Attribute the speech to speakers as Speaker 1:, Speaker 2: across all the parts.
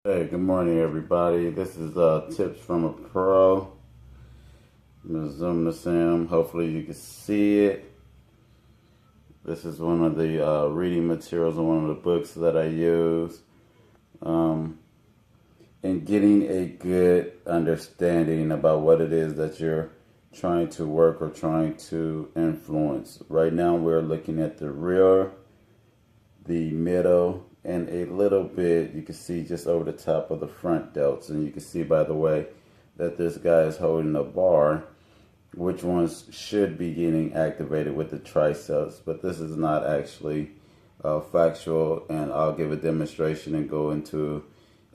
Speaker 1: Hey, good morning, everybody. This is tips from a pro. I'm gonna zoom this in. Hopefully, you can see it. This is one of the reading materials and one of the books that I use in getting a good understanding about what it is that you're trying to work or trying to influence. Right now, we're looking at the rear, the middle, and a little bit, you can see just over the top of the front delts. And you can see, by the way, that this guy is holding a bar, which ones should be getting activated with the triceps. But this is not actually factual, and I'll give a demonstration and go into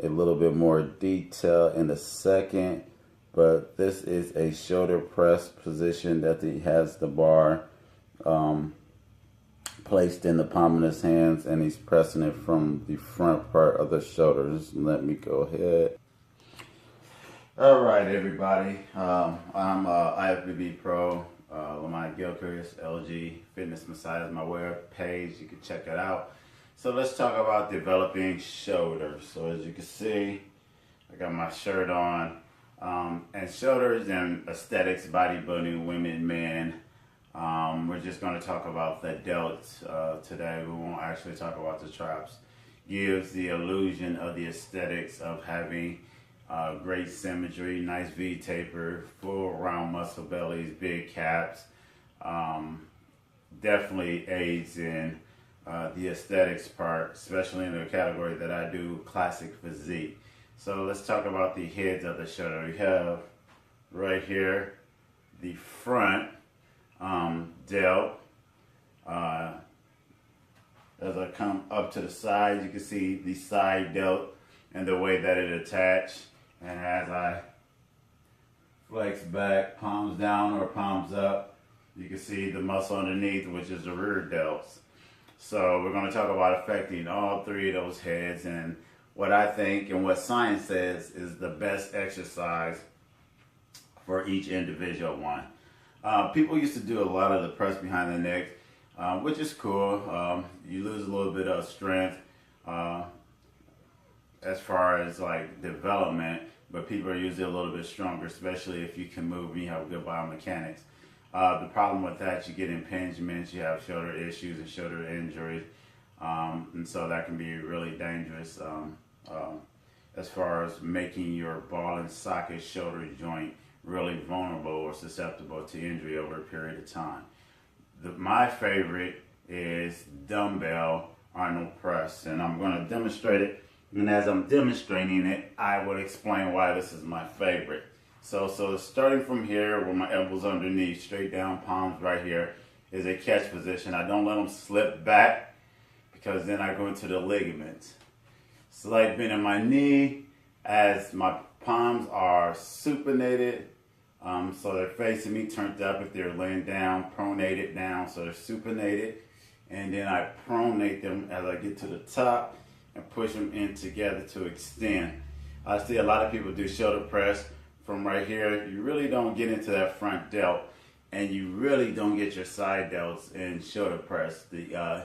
Speaker 1: a little bit more detail in a second. But this is a shoulder press position that he has the bar placed in the palm of his hands, and he's pressing it from the front part of the shoulders. Let me go ahead. All right, everybody. I'm IFBB Pro L.G.Fitness-Messiah is my web page. You can check it out. So let's talk about developing shoulders. So as you can see, I got my shirt on, and shoulders and aesthetics, bodybuilding, women, men. We're just going to talk about the delts today. We won't actually talk about the traps. Gives the illusion of the aesthetics of having great symmetry, nice V taper, full round muscle bellies, big caps. Definitely aids in the aesthetics part, especially in the category that I do, classic physique. So let's talk about the heads of the shoulder. We have right here the front delt. As I come up to the side, you can see the side delt and the way that it attached. And as I flex back, palms down or palms up, you can see the muscle underneath, which is the rear delts. So we're going to talk about affecting all three of those heads, and what I think and what science says is the best exercise for each individual one. People used to do a lot of the press behind the neck, which is cool. You lose a little bit of strength as far as like development, but people are usually a little bit stronger, especially if you can move and you have good biomechanics. The problem with that, you get impingements, you have shoulder issues and shoulder injuries, and so that can be really dangerous as far as making your ball and socket shoulder joint really vulnerable or susceptible to injury over a period of time. My favorite is dumbbell Arnold press, and I'm going to demonstrate it. And as I'm demonstrating it, I will explain why this is my favorite. So starting from here, where my elbows underneath, straight down, palms right here, is a catch position. I don't let them slip back because then I go into the ligaments. Slight bend in my knee as my palms are supinated, so they're facing me, turned up if they're laying down, pronated down, so they're supinated. And then I pronate them as I get to the top and push them in together to extend. I see a lot of people do shoulder press from right here. You really don't get into that front delt, and you really don't get your side delts in shoulder press. There's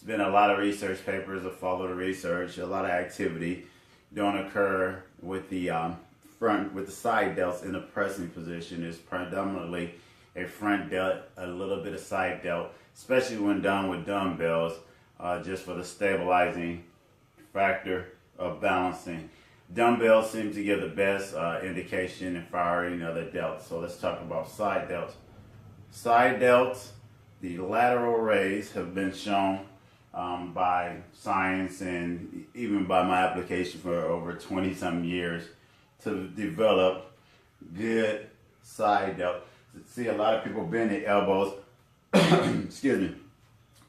Speaker 1: been a lot of research papers that follow the research. A lot of activity don't occur with the front, with the side delts in the pressing position. Is predominantly a front delt, a little bit of side delt, especially when done with dumbbells, just for the stabilizing factor of balancing. Dumbbells seem to give the best indication and firing of the delts. So let's talk about side delts. Side delts, the lateral rays have been shown by science and even by my application for over 20-some years to develop good side delt. See, a lot of people bend their elbows, excuse me,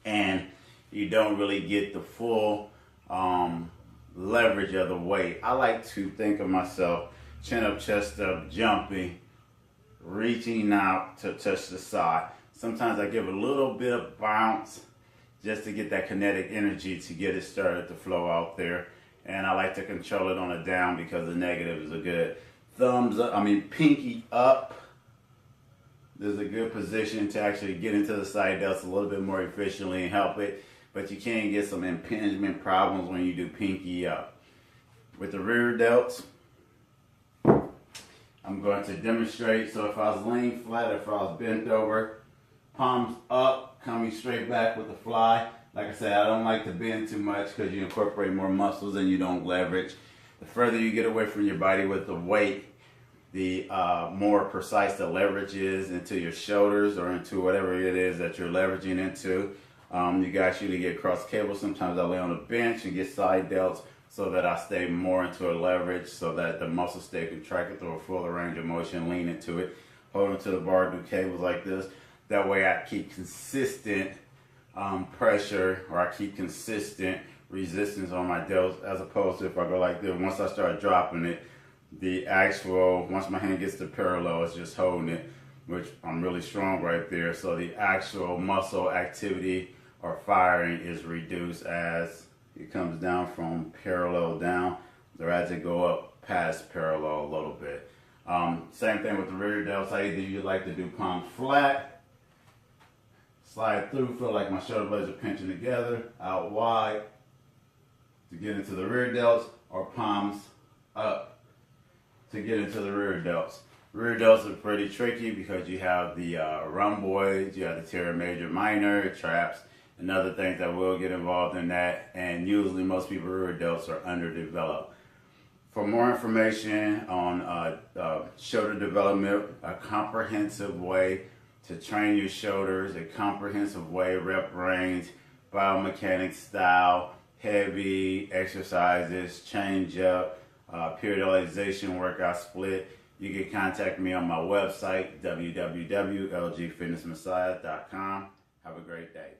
Speaker 1: and you don't really get the full leverage of the weight. I like to think of myself chin up, chest up, jumping, reaching out to touch the side. Sometimes I give a little bit of bounce just to get that kinetic energy to get it started to flow out there. And I like to control it on a down because the negatives are good. Thumbs up, pinky up. There's a good position to actually get into the side delts a little bit more efficiently and help it. But you can get some impingement problems when you do pinky up. with the rear delts, I'm going to demonstrate. So if I was laying flat, if I was bent over, palms up, coming straight back with the fly. Like I said, I don't like to bend too much because you incorporate more muscles and you don't leverage. The further you get away from your body with the weight, the more precise the leverage is into your shoulders or into whatever it is that you're leveraging into. You guys usually get cross cables. Sometimes I lay on a bench and get side delts so that I stay more into a leverage, so that the muscles stay contracted through a fuller range of motion, lean into it, hold onto the bar, do cables like this. That way I keep consistent pressure, or I keep consistent resistance on my delts, as opposed to if I go like this, once I start dropping it, the actual, once my hand gets to parallel, it's just holding it, which I'm really strong right there. So the actual muscle activity or firing is reduced as it comes down from parallel down, or as it go up past parallel a little bit. Same thing with the rear delts. I either you like to do palms flat, slide through, feel like my shoulder blades are pinching together, out wide to get into the rear delts, or palms up to get into the rear delts. Rear delts are pretty tricky because you have the rhomboids, you have the teres major minor, traps, and other things that will get involved in that, and usually most people's rear delts are underdeveloped. For more information on shoulder development, a comprehensive way to train your shoulders, a comprehensive way, rep range, biomechanics style, heavy exercises, change up, periodization workout split, you can contact me on my website, www.L.G.Fitness-Messiah.com. Have a great day.